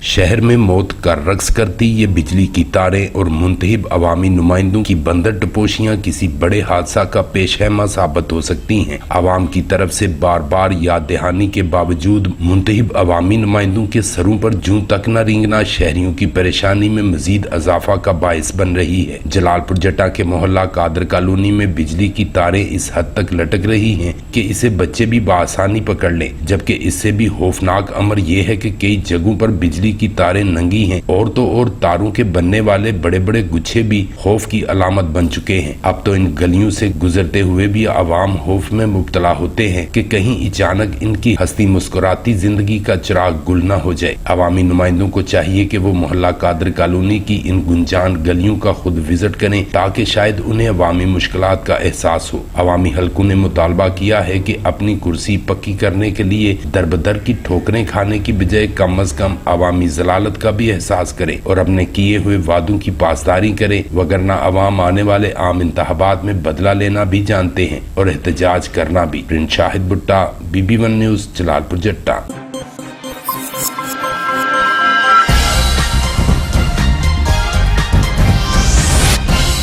शहर में मौत का रक्स करती ये बिजली की तारें और मुंतहिब अवामी नुमाइंदों की बंदर टपोशियां किसी बड़े हादसा का पेशहमा साबित हो सकती हैं। आवाम की तरफ से बार बार याद दहानी के बावजूद मुंतहिब अवामी नुमाइंदों के सरों पर जूं तक न रेंगना शहरियों की परेशानी में मजीद इजाफा का बायस बन रही है। जलालपुर जटा के मोहल्ला कादर कॉलोनी में बिजली की तारें इस हद तक लटक रही हैं कि इसे बच्चे भी बआसानी पकड़ लें, जबकि इससे भी खौफनाक अमर यह है कि कई जगहों पर बिजली की तारें नंगी हैं और तो और तारों के बनने वाले बड़े बड़े गुच्छे भी खौफ की अलामत बन चुके हैं। अब तो इन गलियों से गुजरते हुए भी आवाम खौफ में मुब्तला होते हैं कि कहीं अचानक इनकी हंसती मुस्कुराती जिंदगी का चिराग गुल न हो जाए। अवामी नुमाइंदों को चाहिए कि वो मोहल्ला कादर कॉलोनी की इन गुंजान गलियों का खुद विजिट करें ताकि शायद उन्हें अवामी मुश्किलात का एहसास हो। अवामी हलकों ने मुतालबा किया है कि अपनी कुर्सी पक्की करने के लिए दरबदर की ठोकरें खाने की बजाय कम अज कम अवामी जलालत का भी एहसास करे और अपने किए हुए वादों की पासदारी करे, वगरना अवाम आने वाले आम इंतखाबात में बदला लेना भी जानते हैं और एहतजाज करना भी। प्रिंट शाहिद भुट्टा, BB1 न्यूज, जलालपुर जट्टा।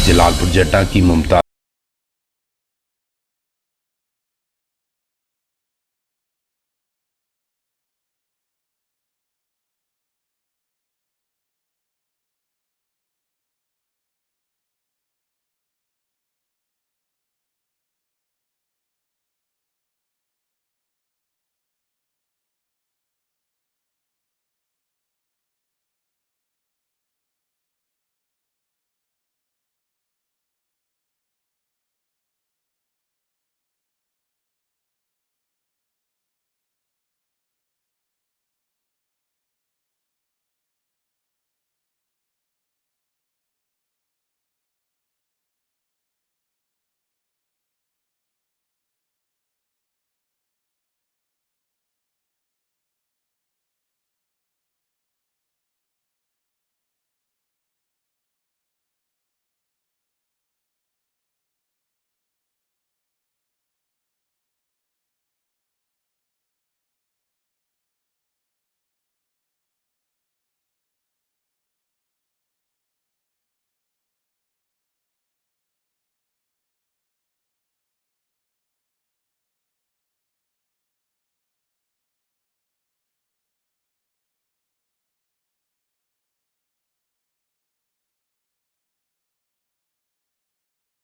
जलालपुर जट्टा की मुमताज